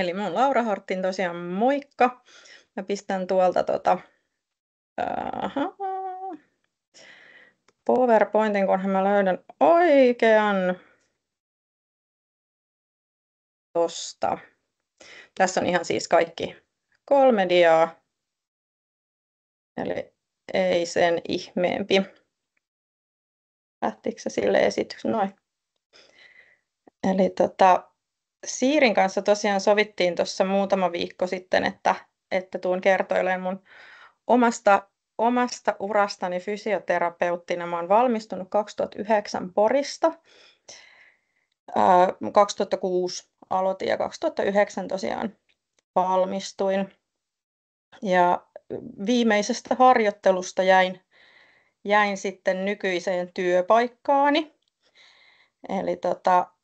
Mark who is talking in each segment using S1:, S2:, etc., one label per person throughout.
S1: Eli mä oon Laura Harttin tosiaan, moikka! Mä pistän tuolta ahaa, PowerPointin, kunhan mä löydän oikean. Tosta. Tässä on ihan siis kaikki 3 diaa. Eli ei sen ihmeempi. Lähtikö se sille esityksen? Noin. Eli Siirin kanssa tosiaan sovittiin tuossa muutama viikko sitten, että tuun kertoilemaan mun omasta urastani fysioterapeuttina. Mä oon valmistunut 2009 Porista. 2006 aloitin ja 2009 tosiaan valmistuin. Ja viimeisestä harjoittelusta jäin sitten nykyiseen työpaikkaani. Eli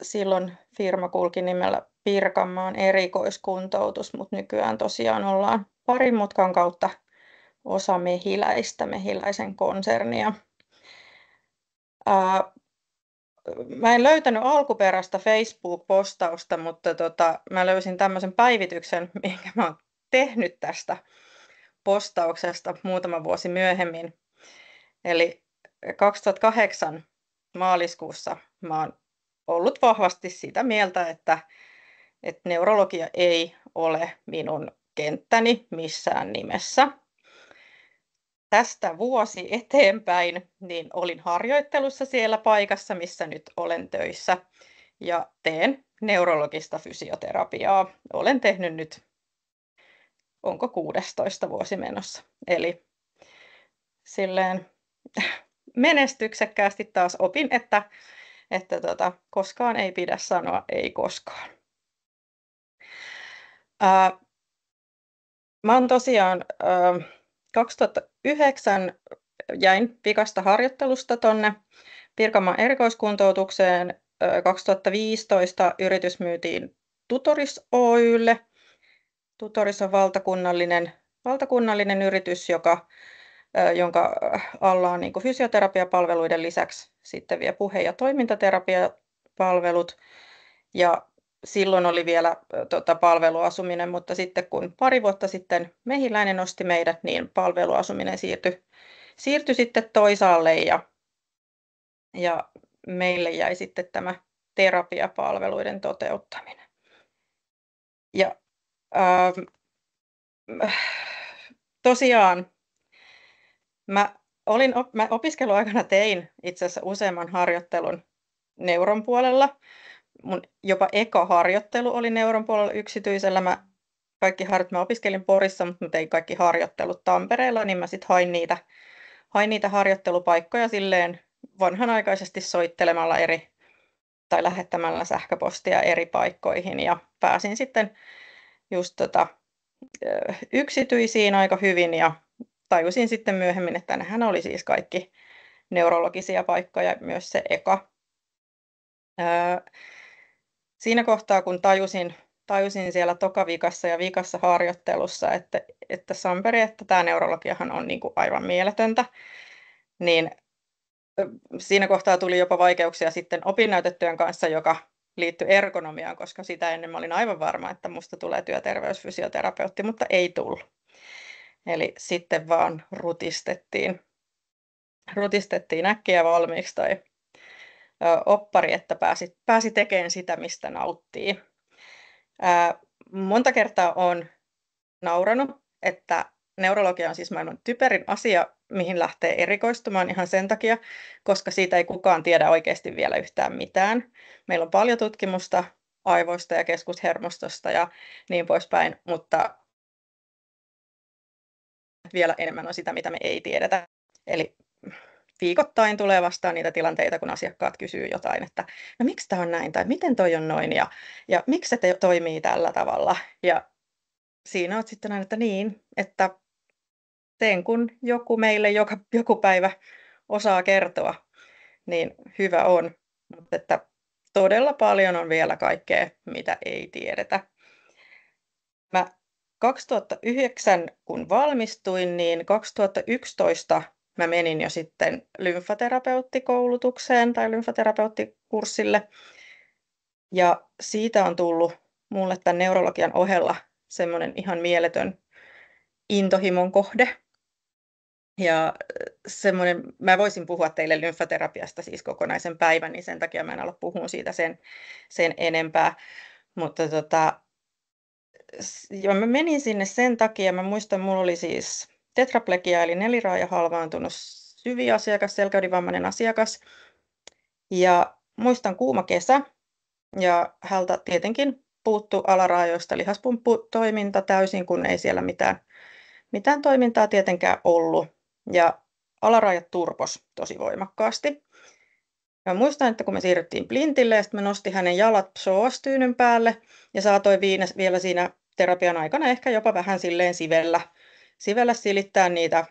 S1: silloin firma kulki nimellä Pirkanmaan erikoiskuntoutus, mutta nykyään tosiaan ollaan parin mutkan kautta osa Mehiläisen konsernia. Mä en löytänyt alkuperäistä Facebook-postausta, mutta mä löysin tämmöisen päivityksen, minkä mä oon tehnyt tästä postauksesta muutama vuosi myöhemmin. Eli 2008 maaliskuussa mä oon ollut vahvasti sitä mieltä, että neurologia ei ole minun kenttäni missään nimessä. Tästä vuosi eteenpäin niin olin harjoittelussa siellä paikassa, missä nyt olen töissä, ja teen neurologista fysioterapiaa. Olen tehnyt nyt, onko 16 vuosi menossa, eli silleen menestyksekkäästi taas opin, että koskaan ei pidä sanoa ei koskaan. Mä oon tosiaan 2009 jäin vikasta harjoittelusta tonne Pirkanmaan erikoiskuntoutukseen. 2015 yritys myytiin Tutoris Oy:lle. Tutoris on valtakunnallinen yritys, jonka alla on niin fysioterapiapalveluiden lisäksi sitten vielä puhe- ja toimintaterapiapalvelut. Ja silloin oli vielä palveluasuminen, mutta sitten kun pari vuotta sitten Mehiläinen osti meidät, niin palveluasuminen siirtyi sitten toisaalle ja meille jäi sitten tämä terapiapalveluiden toteuttaminen. Ja tosiaan mä opiskeluaikana tein itse asiassa useamman harjoittelun neuron puolella. Mun jopa eka harjoittelu oli neuron puolella yksityisellä. Mä opiskelin Porissa, mutta mä tein kaikki harjoittelut Tampereella, niin mä sitten hain niitä harjoittelupaikkoja silleen vanhanaikaisesti soittelemalla tai lähettämällä sähköpostia eri paikkoihin, ja pääsin sitten just yksityisiin aika hyvin, ja tajusin sitten myöhemmin, että nehän oli siis kaikki neurologisia paikkoja, myös se eka. Siinä kohtaa, kun tajusin siellä tokavikassa ja vikassa harjoittelussa, että Samperi, että tämä neurologiahan on niin kuin aivan mieletöntä, niin siinä kohtaa tuli jopa vaikeuksia sitten opinnäytetyön kanssa, joka liittyi ergonomiaan, koska sitä ennen mä olin aivan varma, että musta tulee työterveysfysioterapeutti, mutta ei tullut. Eli sitten vaan rutistettiin äkkiä valmiiksi tai oppari, että pääsi tekemään sitä, mistä nauttii. Monta kertaa olen nauranut, että neurologia on siis maailman typerin asia, mihin lähtee erikoistumaan ihan sen takia, koska siitä ei kukaan tiedä oikeasti vielä yhtään mitään. Meillä on paljon tutkimusta aivoista ja keskushermostosta ja niin poispäin, mutta vielä enemmän on sitä, mitä me ei tiedetä. Eli viikoittain tulee vastaan niitä tilanteita, kun asiakkaat kysyy jotain, että no miksi tämä on näin tai miten toi on noin ja miksi se toimii tällä tavalla. Ja siinä olet sitten aina, että niin, että sen kun joku meille joku päivä osaa kertoa, niin hyvä on. Mutta että todella paljon on vielä kaikkea, mitä ei tiedetä. Mä 2009, kun valmistuin, niin 2011 mä menin jo sitten lymfaterapeuttikoulutukseen tai lymfaterapeuttikurssille. Ja siitä on tullut mulle tämän neurologian ohella semmoinen ihan mieletön intohimon kohde. Ja semmoinen, mä voisin puhua teille lymfaterapiasta siis kokonaisen päivän, niin sen takia mä en ala puhua siitä sen enempää. Mutta ja mä menin sinne sen takia, mä muistan, mulla oli siis tetraplegia eli neliraaja halvaantunut syviasiakas, selkäydinvammainen asiakas. Ja muistan kuuma kesä ja häneltä tietenkin puuttu alaraajoista lihaspumpputoiminta täysin, kun ei siellä mitään toimintaa tietenkään ollut. Ja alaraajat turpos tosi voimakkaasti. Mä muistan, että kun me siirryttiin plintille ja sitten mä nostin hänen jalat psoastyynyn päälle ja saatoin vielä siinä terapian aikana ehkä jopa vähän silleen sivellä silittää niitä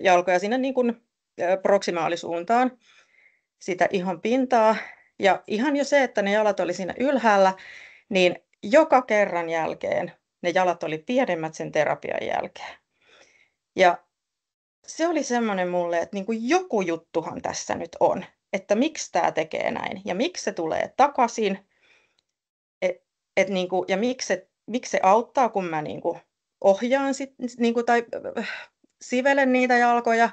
S1: jalkoja sinne niin kuin proksimaalisuuntaan sitä ihon pintaa. Ja ihan jo se, että ne jalat oli siinä ylhäällä, niin joka kerran jälkeen ne jalat oli pienemmät sen terapian jälkeen. Ja se oli semmoinen mulle, että niin kuin joku juttuhan tässä nyt on, että miksi tämä tekee näin ja miksi se tulee takaisin. Niin kuin, ja miksi se auttaa, kun mä niin kuin ohjaan niin kuin, tai sivelen niitä jalkoja.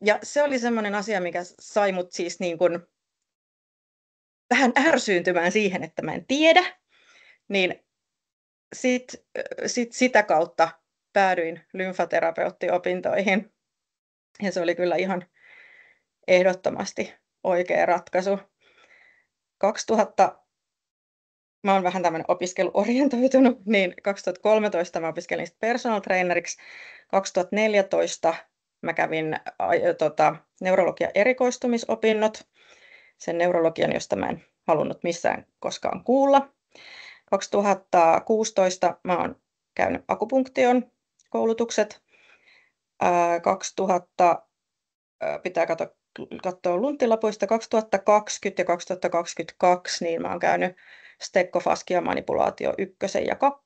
S1: Ja se oli semmoinen asia, mikä sai mut siis niin kuin vähän ärsyyntymään siihen, että mä en tiedä. Niin sitä kautta päädyin lymfaterapeuttiopintoihin. Ja se oli kyllä ihan ehdottomasti oikea ratkaisu. 2000, mä oon vähän tämmöinen opiskeluorientoitunut, niin 2013 mä opiskelin personal traineriksi. 2014 mä kävin neurologian erikoistumisopinnot, sen neurologian, josta mä en halunnut missään koskaan kuulla. 2016 mä oon käynyt akupunktion koulutukset. 2000 pitää katsoa lunttilapuista 2020 ja 2022, niin mä oon käynyt stekkofaskia manipulaatio 1 ja 2.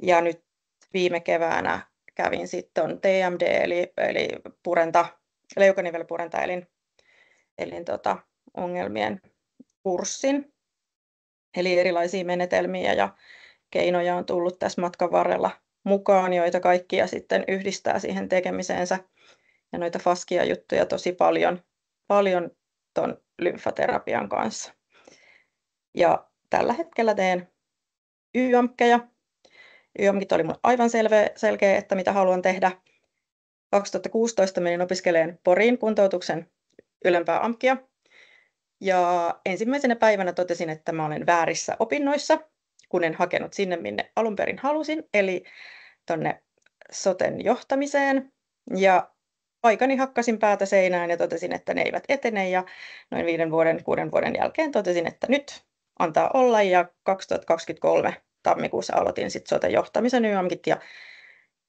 S1: Ja nyt viime keväänä kävin sitten TMD eli leukanivelipurentaelin ongelmien kurssin. Eli erilaisia menetelmiä ja keinoja on tullut tässä matkan varrella mukaan, joita kaikkia sitten yhdistää siihen tekemiseensä. Ja noita faskia juttuja tosi paljon ton lymfaterapian kanssa. Ja tällä hetkellä teen YAMKkeja. YAMKit oli mun aivan selkeä, että mitä haluan tehdä. 2016 menin opiskelemaan Poriin kuntoutuksen ylempää AMKkia. Ja ensimmäisenä päivänä totesin, että mä olen väärissä opinnoissa, kun en hakenut sinne, minne alun perin halusin, eli tonne soten johtamiseen. Ja aikani hakkasin päätä seinään ja totesin, että ne eivät etene. Ja noin 6 vuoden jälkeen totesin, että nyt antaa olla. Ja 2023 tammikuussa aloitin sitten soten johtamisen YAMKit. Ja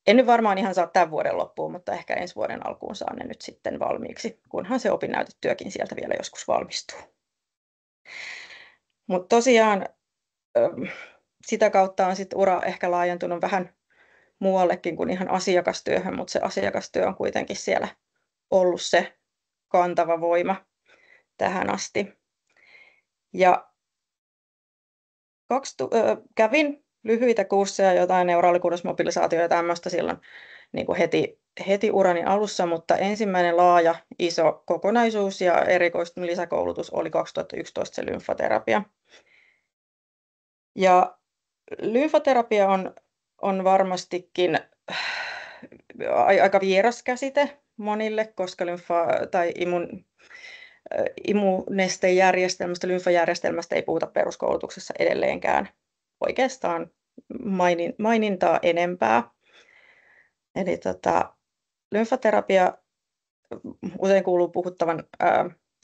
S1: en nyt varmaan ihan saa tämän vuoden loppuun, mutta ehkä ensi vuoden alkuun saan ne nyt sitten valmiiksi, kunhan se opinnäytetyökin sieltä vielä joskus valmistuu. Mutta tosiaan sitä kautta on sitten ura ehkä laajentunut vähän muuallekin kuin ihan asiakastyöhön, mutta se asiakastyö on kuitenkin siellä ollut se kantava voima tähän asti. Ja kävin lyhyitä kursseja, jotain neuraalikuudosmobilisaatio ja tämmöistä silloin niin kuin heti urani alussa, mutta ensimmäinen laaja iso kokonaisuus ja erikoistunut lisäkoulutus oli 2011 se lymfaterapia. Ja lymfaterapia on varmastikin aika vieras käsite monille, koska immunestejärjestelmästä, lymfajärjestelmästä ei puhuta peruskoulutuksessa edelleenkään oikeastaan mainintaa enempää. Eli lymfaterapia usein kuuluu puhuttavan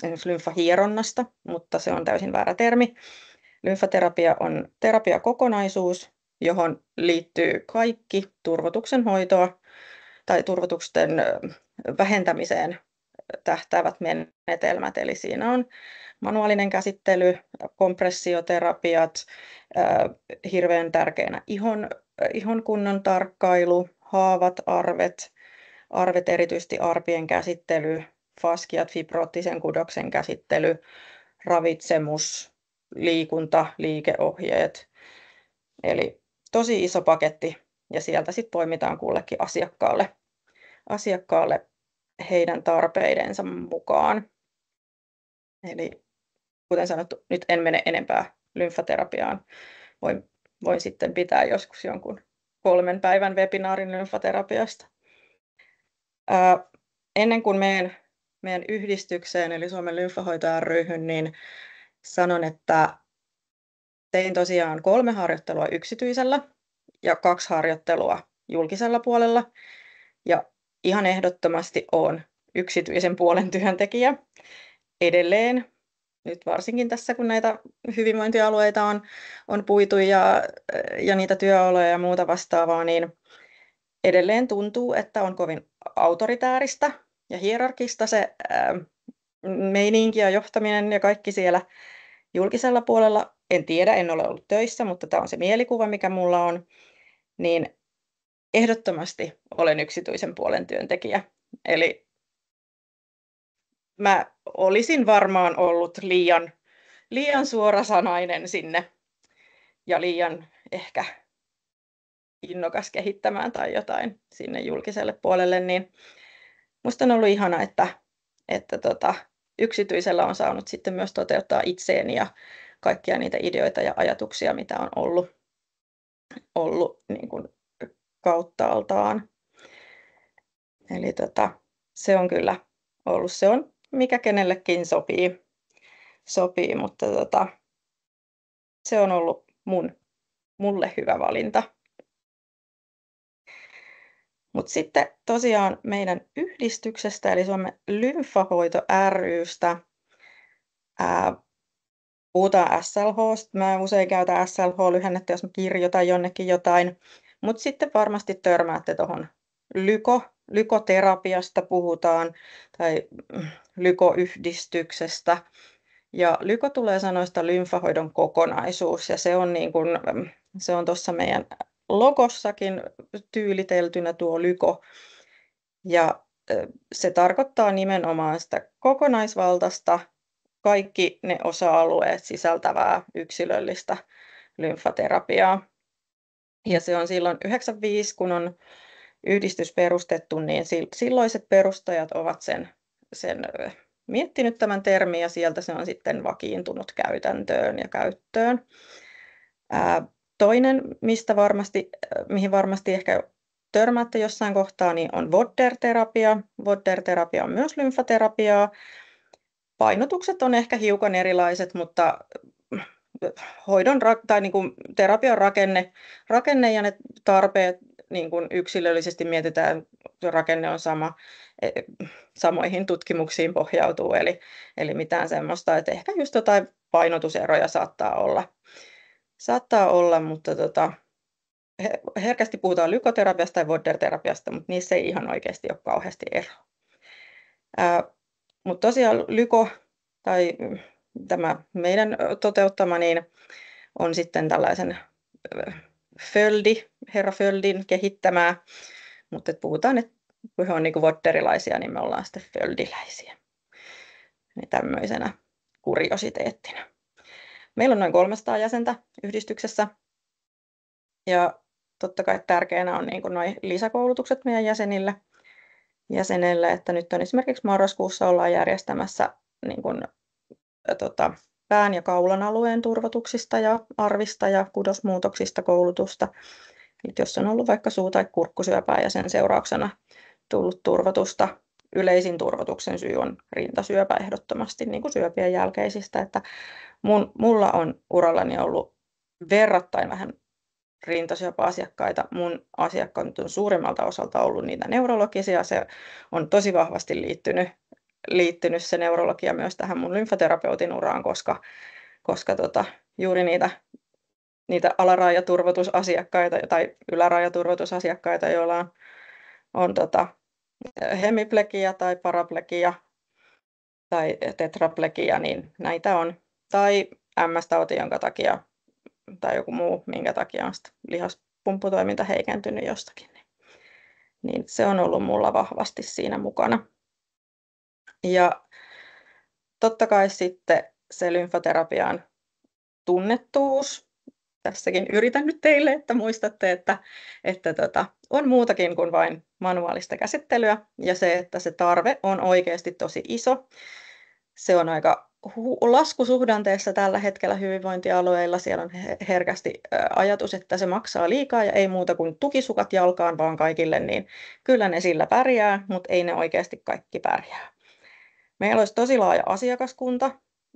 S1: esimerkiksi lymfahieronnasta, mutta se on täysin väärä termi. Lymfaterapia on terapiakokonaisuus, johon liittyy kaikki turvotuksen hoitoa tai turvotuksen vähentämiseen tähtäävät menetelmät. Eli siinä on manuaalinen käsittely, kompressioterapiat, hirveän tärkeänä ihon kunnon tarkkailu, haavat, arvet erityisesti arpien käsittely, faskiat, fibroottisen kudoksen käsittely, ravitsemus, liikunta, liikeohjeet. Eli tosi iso paketti ja sieltä sitten poimitaan kullekin asiakkaalle heidän tarpeidensa mukaan. Eli kuten sanottu, nyt en mene enempää lymfaterapiaan. Voin sitten pitää joskus jonkun 3 päivän webinaarin lymfaterapiasta. Ennen kuin meidän yhdistykseen eli Suomen lymfahoito ry:hyn, niin sanon, että tein tosiaan 3 harjoittelua yksityisellä ja 2 harjoittelua julkisella puolella. Ja ihan ehdottomasti olen yksityisen puolen työntekijä edelleen. Nyt varsinkin tässä, kun näitä hyvinvointialueita on puitu ja niitä työoloja ja muuta vastaavaa, niin edelleen tuntuu, että on kovin autoritääristä ja hierarkista se meininki ja johtaminen ja kaikki siellä julkisella puolella. En tiedä, en ole ollut töissä, mutta tämä on se mielikuva, mikä mulla on. Niin ehdottomasti olen yksityisen puolen työntekijä. Eli mä olisin varmaan ollut liian suorasanainen sinne ja liian ehkä innokas kehittämään tai jotain sinne julkiselle puolelle, niin musta on ollut ihana, että yksityisellä on saanut sitten myös toteuttaa itseeni ja kaikkia niitä ideoita ja ajatuksia, mitä on ollut niin kuin kauttaaltaan. Eli se on kyllä ollut, se on mikä kenellekin sopii, mutta se on ollut mulle hyvä valinta. Mutta sitten tosiaan meidän yhdistyksestä eli Suomen lymfahoito ry:stä puhutaan SLH:sta. Mä usein käytän SLH-lyhennettä, jos mä kirjoitan jonnekin jotain, mutta sitten varmasti törmäätte tuohon lykoterapiasta puhutaan tai lykoyhdistyksestä. Ja lyko tulee sanoista lymfahoidon kokonaisuus ja se on tuossa meidän logossakin tyyliteltynä tuo lyko. Ja se tarkoittaa nimenomaan sitä kokonaisvaltaista, kaikki ne osa-alueet sisältävää yksilöllistä lymfaterapiaa. Ja se on silloin 95, kun on yhdistys perustettu, niin silloiset perustajat ovat sen miettinyt tämän termin ja sieltä se on sitten vakiintunut käytäntöön ja käyttöön. Toinen, mihin varmasti ehkä törmäätte jossain kohtaa, niin on Vodder-terapia. Vodder-terapia on myös lymfaterapiaa. Painotukset on ehkä hiukan erilaiset, mutta terapian rakenne ja ne tarpeet niin kuin yksilöllisesti mietitään, rakenne on sama, samoihin tutkimuksiin pohjautuu, eli mitään semmoista, että ehkä just jotain painotuseroja saattaa olla, mutta herkästi puhutaan lykoterapiasta tai Vodder-terapiasta, mutta niissä ei ihan oikeasti ole kauheasti eroa. Mutta tosiaan lyko tai tämä meidän toteuttama niin on sitten tällaisen herra Földin kehittämää, mutta puhutaan, että kun he on niin kuin vodderilaisia, niin me ollaan sitten földiläisiä. Niin tämmöisenä kuriositeettina. Meillä on noin 300 jäsentä yhdistyksessä ja totta kai tärkeänä on niin kuin noi lisäkoulutukset meidän jäsenille, että nyt on esimerkiksi marraskuussa ollaan järjestämässä niin kuin, pään ja kaulan alueen turvotuksista ja arvista ja kudosmuutoksista koulutusta. Nyt jos on ollut vaikka suu- tai kurkkusyöpää ja sen seurauksena tullut turvotusta, yleisin turvotuksen syy on rintasyöpä ehdottomasti niin kuin syöpien jälkeisistä. Että mulla on urallani ollut verrattain vähän rintasyöpäasiakkaita. Mun asiakkaat on suurimmalta osalta ollut niitä neurologisia. Se on tosi vahvasti liittynyt se neurologia myös tähän mun lymfaterapeutin uraan, koska juuri niitä alarajaturvotusasiakkaita tai ylärajaturvotusasiakkaita, joilla on hemiplegia tai paraplegia tai tetraplegia, niin näitä on. Tai MS-tauti, jonka takia, tai joku muu, minkä takia on lihaspumpputoiminta heikentynyt jostakin. Niin se on ollut mulla vahvasti siinä mukana. Ja totta kai sitten se lymfaterapian tunnettuus. Tässäkin yritän nyt teille, että muistatte, että on muutakin kuin vain manuaalista käsittelyä, ja se, että se tarve on oikeasti tosi iso. Se on aika laskusuhdanteessa tällä hetkellä hyvinvointialueilla. Siellä on herkästi ajatus, että se maksaa liikaa ja ei muuta kuin tukisukat jalkaan vaan kaikille, niin kyllä ne sillä pärjää, mutta ei ne oikeasti kaikki pärjää. Meillä olisi tosi laaja asiakaskunta,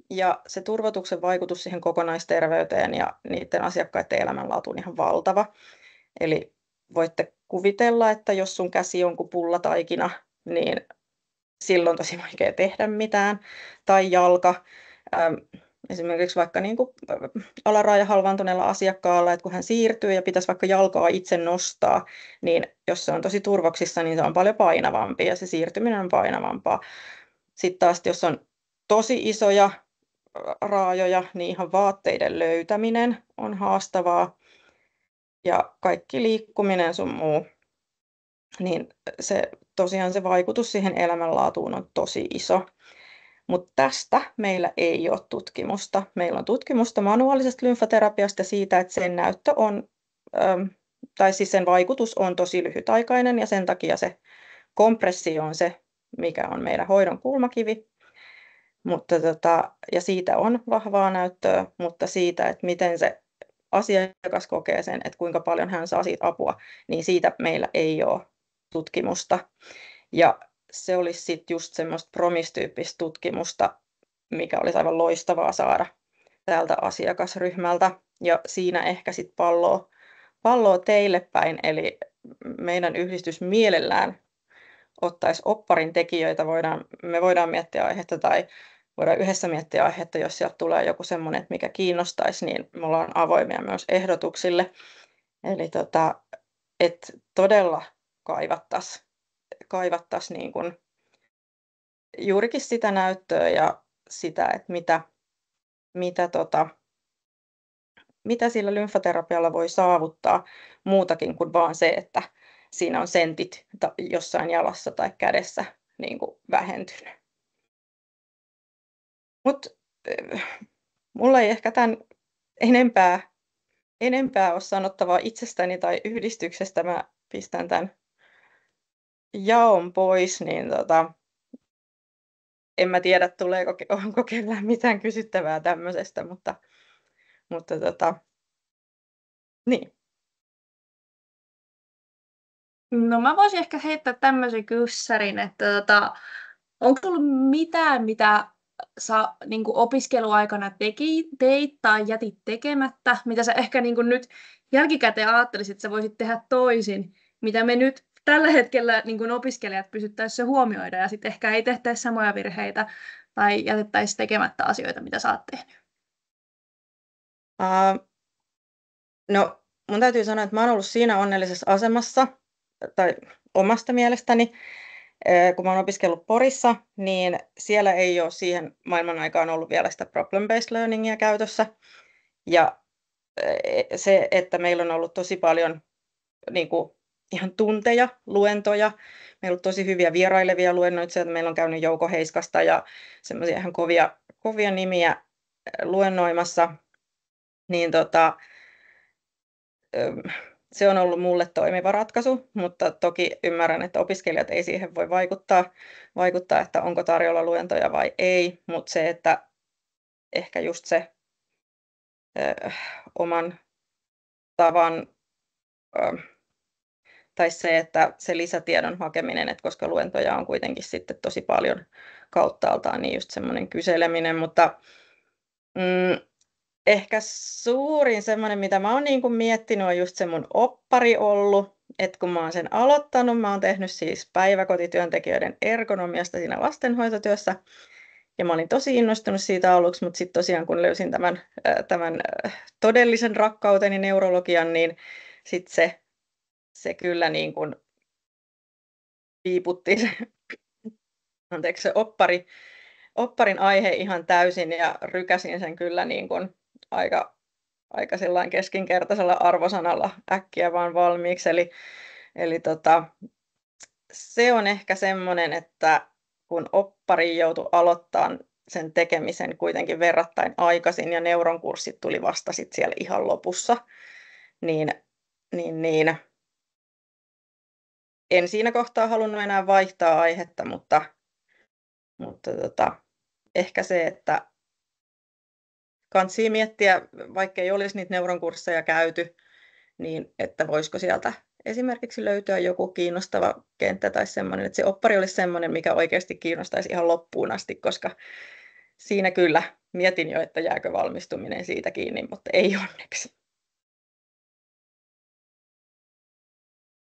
S1: ja se turvotuksen vaikutus siihen kokonaisterveyteen ja niiden asiakkaiden elämänlaatuun on ihan valtava. Eli voitte kuvitella, että jos sun käsi on kuin pullataikina, niin silloin on tosi vaikea tehdä mitään. Tai jalka. Esimerkiksi vaikka niin kuin alaraaja halvaantuneella asiakkaalla, että kun hän siirtyy ja pitäisi vaikka jalkaa itse nostaa, niin jos se on tosi turvoksissa, niin se on paljon painavampi ja se siirtyminen on painavampaa. Sitten taas, jos on tosi isoja raajoja, niin ihan vaatteiden löytäminen on haastavaa ja kaikki liikkuminen sun muu, niin tosiaan se vaikutus siihen elämänlaatuun on tosi iso. Mutta tästä meillä ei ole tutkimusta. Meillä on tutkimusta manuaalisesta lymfaterapiasta siitä, että sen näyttö on, tai siis sen vaikutus on tosi lyhytaikainen ja sen takia se kompressio on se, mikä on meidän hoidon kulmakivi. Mutta ja siitä on vahvaa näyttöä, mutta siitä, että miten se asiakas kokee sen, että kuinka paljon hän saa siitä apua, niin siitä meillä ei ole tutkimusta. Ja se olisi sitten just semmoista PROMIS-tyyppistä tutkimusta, mikä olisi aivan loistavaa saada tältä asiakasryhmältä. Ja siinä ehkä sitten palloa teille päin, eli meidän yhdistys mielellään ottaisi opparin tekijöitä. Me voidaan miettiä aihetta tai voidaan yhdessä miettiä aihetta, jos sieltä tulee joku semmoinen, mikä kiinnostaisi, niin me ollaan avoimia myös ehdotuksille. Eli että todella kaivattaisiin niin kuin juurikin sitä näyttöä ja sitä, että mitä sillä lymfaterapialla voi saavuttaa muutakin kuin vaan se, että siinä on sentit jossain jalassa tai kädessä niin kuin vähentynyt. Mutta mulla ei ehkä tämän enempää ole sanottavaa itsestäni tai yhdistyksestä. Mä pistän tämän jaon pois, niin en mä tiedä, onko kellään mitään kysyttävää tämmöisestä, mutta niin.
S2: No mä voisin ehkä heittää tämmöisen kyssärin, että onko tullut mitään, mitä sä niin kuin opiskeluaikana teit tai jätit tekemättä, mitä sä ehkä niin kuin nyt jälkikäteen ajattelisit, että sä voisit tehdä toisin, mitä me nyt tällä hetkellä niin kuin opiskelijat pysyttäisiin se huomioida ja sitten ehkä ei tehtäisi samoja virheitä tai jätettäisi tekemättä asioita, mitä sä oot tehnyt?
S1: No, mun täytyy sanoa, että mä oon ollut siinä onnellisessa asemassa, tai omasta mielestäni, kun mä oon opiskellut Porissa, niin siellä ei ole siihen maailman aikaan ollut vielä sitä problem-based learningia käytössä. Ja se, että meillä on ollut tosi paljon niin kuin, ihan tunteja, luentoja. Meillä on ollut tosi hyviä vierailevia luennoitsijoita. Meillä on käynyt Jouko Heiskasta ja semmoisia ihan kovia nimiä luennoimassa. Niin se on ollut mulle toimiva ratkaisu, mutta toki ymmärrän, että opiskelijat ei siihen voi vaikuttaa, että onko tarjolla luentoja vai ei, mutta se, että ehkä just se oman tavan tai se, että se lisätiedon hakeminen, että koska luentoja on kuitenkin sitten tosi paljon kauttaaltaan, niin just semmoinen kyseleminen, mutta ehkä suurin semmoinen, mitä mä oon niin kuin miettinyt, on just se mun oppari ollut, että kun mä oon sen aloittanut, mä oon tehnyt siis päiväkotityöntekijöiden ergonomiasta siinä lastenhoitotyössä, ja mä olin tosi innostunut siitä aluksi, mutta sitten tosiaan kun löysin tämän todellisen rakkauteni neurologian, niin sitten se kyllä niin kuin piiputti se opparin aihe ihan täysin ja rykäsin sen kyllä niin kuin aika sellainen keskinkertaisella arvosanalla äkkiä vaan valmiiksi. Eli se on ehkä semmoinen, että kun oppari joutui aloittamaan sen tekemisen kuitenkin verrattain aikaisin ja neuron kurssit tuli vasta sit siellä ihan lopussa, niin en siinä kohtaa halunnut enää vaihtaa aihetta, mutta ehkä se, että kansi miettiä, vaikka ei olisi niitä neuron kursseja käyty, niin että voisiko sieltä esimerkiksi löytyä joku kiinnostava kenttä tai semmoinen, että se oppari olisi semmoinen, mikä oikeasti kiinnostaisi ihan loppuun asti, koska siinä kyllä mietin jo, että jääkö valmistuminen siitä kiinni, mutta ei onneksi.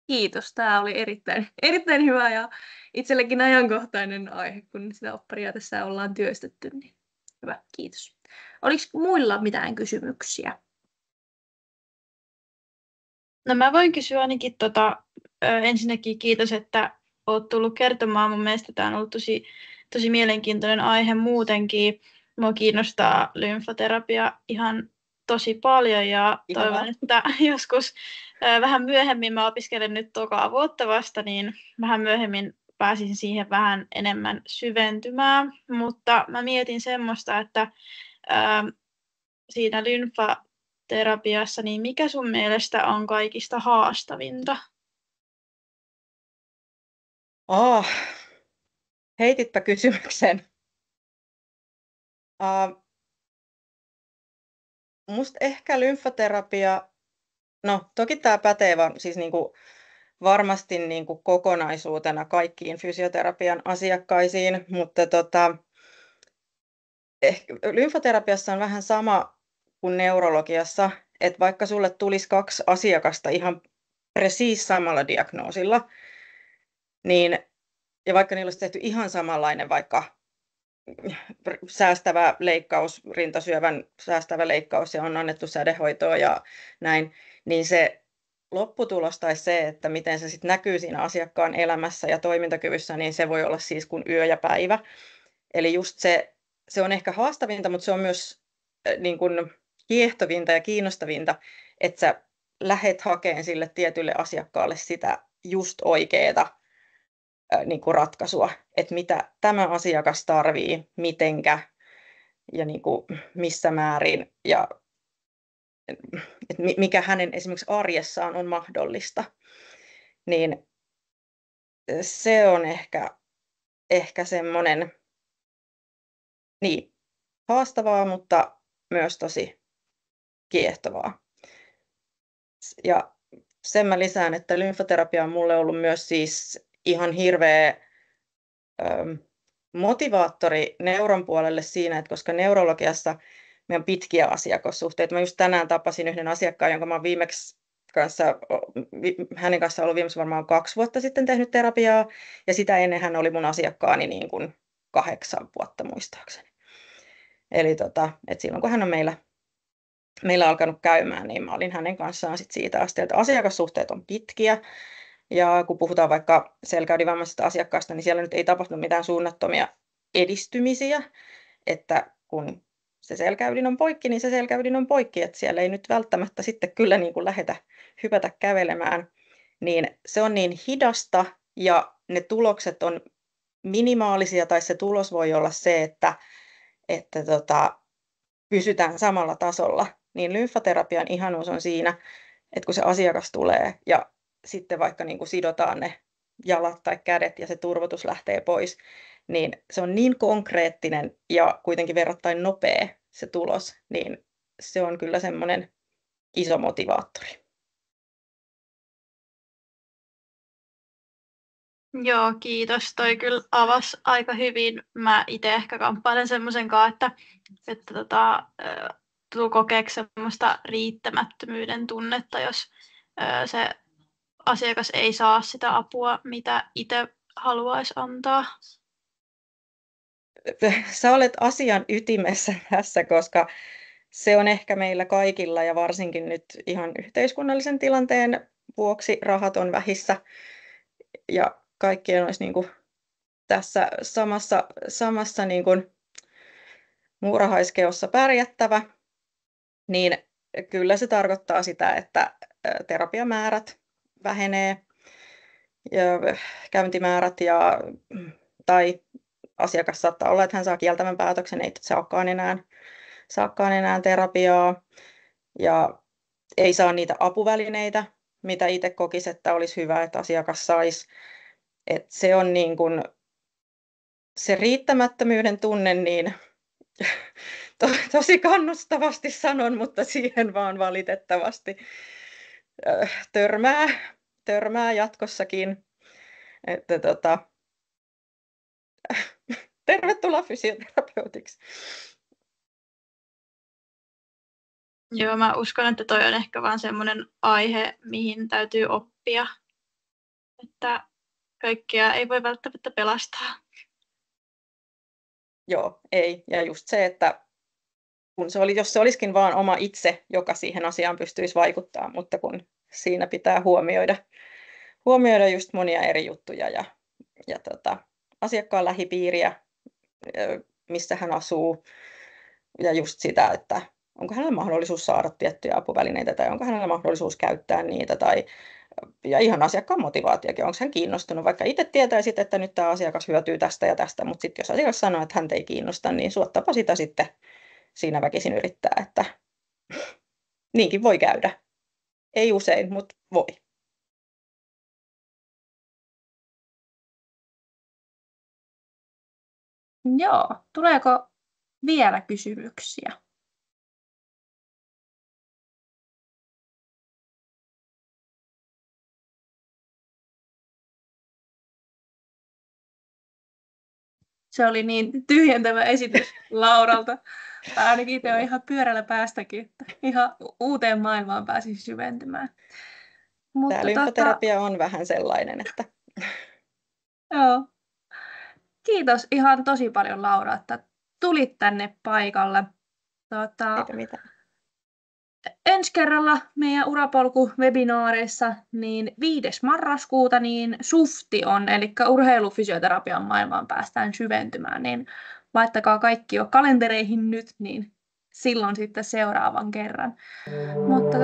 S2: Kiitos. Tämä oli erittäin hyvä ja itsellekin ajankohtainen aihe, kun sitä opparia tässä ollaan työstetty. Niin hyvä, kiitos. Oliko muilla mitään kysymyksiä?
S3: No mä voin kysyä ainakin ensinnäkin kiitos, että oot tullut kertomaan. Mun mielestä tämä on ollut tosi mielenkiintoinen aihe muutenkin. Mua kiinnostaa lymfaterapia ihan tosi paljon ja toivon, että joskus vähän myöhemmin, mä opiskelen nyt tokaa vuotta vasta, niin vähän myöhemmin pääsin siihen vähän enemmän syventymään, mutta mä mietin semmoista, että siinä lymfaterapiassa, niin mikä sun mielestä on kaikista haastavinta?
S1: Heititpä kysymyksen. Musta ehkä lymfaterapia, no toki tämä pätee siis niinku varmasti niinku kokonaisuutena kaikkiin fysioterapian asiakkaisiin, mutta lymfaterapiassa on vähän sama kuin neurologiassa, että vaikka sulle tulisi 2 asiakasta ihan samalla diagnoosilla, niin, ja vaikka niillä olisi tehty ihan samanlainen vaikka säästävä leikkaus, rintasyövän säästävä leikkaus ja on annettu sädehoitoa ja näin, niin se lopputulos tai se, että miten se sitten näkyy siinä asiakkaan elämässä ja toimintakyvyssä, niin se voi olla siis kuin yö ja päivä. Eli just se on ehkä haastavinta, mutta se on myös niin kuin kiehtovinta ja kiinnostavinta, että sä lähet hakemaan sille tietylle asiakkaalle sitä just oikeaa niin kuin ratkaisua, että mitä tämä asiakas tarvii, mitenkä ja niin kuin missä määrin ja että mikä hänen esimerkiksi arjessaan on mahdollista, niin se on ehkä semmoinen niin haastavaa, mutta myös tosi kiehtovaa. Ja sen mä lisään, että lymfaterapia on mulle ollut myös siis ihan hirveä motivaattori neuron puolelle siinä, että koska neurologiassa meillä on pitkiä asiakassuhteita. Mä just tänään tapasin yhden asiakkaan, jonka mä oon hänen kanssaan ollut viimeksi varmaan 2 vuotta sitten tehnyt terapiaa, ja sitä ennen hän oli mun asiakkaani niin kuin 8 vuotta muistaakseni. Eli että silloin kun hän on meillä alkanut käymään, niin mä olin hänen kanssaan sit siitä asti, että asiakassuhteet on pitkiä, ja kun puhutaan vaikka selkäydinvammaisesta asiakkaasta, niin siellä nyt ei tapahtunut mitään suunnattomia edistymisiä, että kun se selkäydin on poikki, niin se selkäydin on poikki, että siellä ei nyt välttämättä sitten kyllä niin kuin hypätä kävelemään, niin se on niin hidasta ja ne tulokset on minimaalisia, tai se tulos voi olla se, että pysytään samalla tasolla, niin lymfaterapian ihanuus on siinä, että kun se asiakas tulee ja sitten vaikka niin kuin sidotaan ne jalat tai kädet ja se turvotus lähtee pois, niin se on niin konkreettinen ja kuitenkin verrattain nopea se tulos, niin se on kyllä semmoinen iso motivaattori.
S3: Joo, kiitos. Toi kyllä avasi aika hyvin. Mä itse ehkä kamppailen semmoisen kanssa, että tuu kokeeksi semmoista riittämättömyyden tunnetta, jos se asiakas ei saa sitä apua, mitä itse haluaisi antaa.
S1: Sä olet asian ytimessä tässä, koska se on ehkä meillä kaikilla ja varsinkin nyt ihan yhteiskunnallisen tilanteen vuoksi rahat on vähissä ja kaikkien olisi niin kuin tässä samassa niin kuin muurahaiskeossa pärjättävä, niin kyllä se tarkoittaa sitä, että terapiamäärät vähenee ja käyntimäärät tai asiakas saattaa olla, että hän saa kieltävän päätöksen, ei saakaan enää terapiaa ja ei saa niitä apuvälineitä, mitä itse kokisi, että olisi hyvä, että asiakas saisi. Et se on niin kuin se riittämättömyyden tunne, niin tosi kannustavasti sanon, mutta siihen vaan valitettavasti törmää jatkossakin. Että tervetuloa fysioterapeutiksi.
S3: Joo, mä uskon, että toi on ehkä vaan semmoinen aihe, mihin täytyy oppia, että kaikkea ei voi välttämättä pelastaa.
S1: Joo, ei. Ja just se, että jos se olisikin vaan oma itse, joka siihen asiaan pystyisi vaikuttaa, mutta kun siinä pitää huomioida just monia eri juttuja ja asiakkaan lähipiiriä, missä hän asuu, ja just sitä, että onko hänellä mahdollisuus saada tiettyjä apuvälineitä tai onko hänellä mahdollisuus käyttää niitä ja ihan asiakkaan motivaatiokin, onko hän kiinnostunut, vaikka itse tietäisit, että nyt tämä asiakas hyötyy tästä ja tästä, mutta sitten jos asiakas sanoo, että häntä ei kiinnosta, niin suottapa sitä sitten siinä väkisin yrittää, että niinkin voi käydä. Ei usein, mutta voi.
S2: Joo, tuleeko vielä kysymyksiä? Se oli niin tyhjentävä esitys Lauralta. Tai ainakin itse on ihan pyörällä päästäkin, että ihan uuteen maailmaan pääsin syventymään.
S1: Tämä lymfoterapia on vähän sellainen, että...
S2: Joo. Kiitos ihan tosi paljon, Laura, että tulit tänne paikalle.
S1: Eikä mitään.
S2: Ensi kerralla meidän Urapolku-webinaareissa niin 5. marraskuuta niin SUFTI on, eli urheilufysioterapian maailmaan päästään syventymään, niin laittakaa kaikki jo kalentereihin nyt, niin silloin sitten seuraavan kerran. Mutta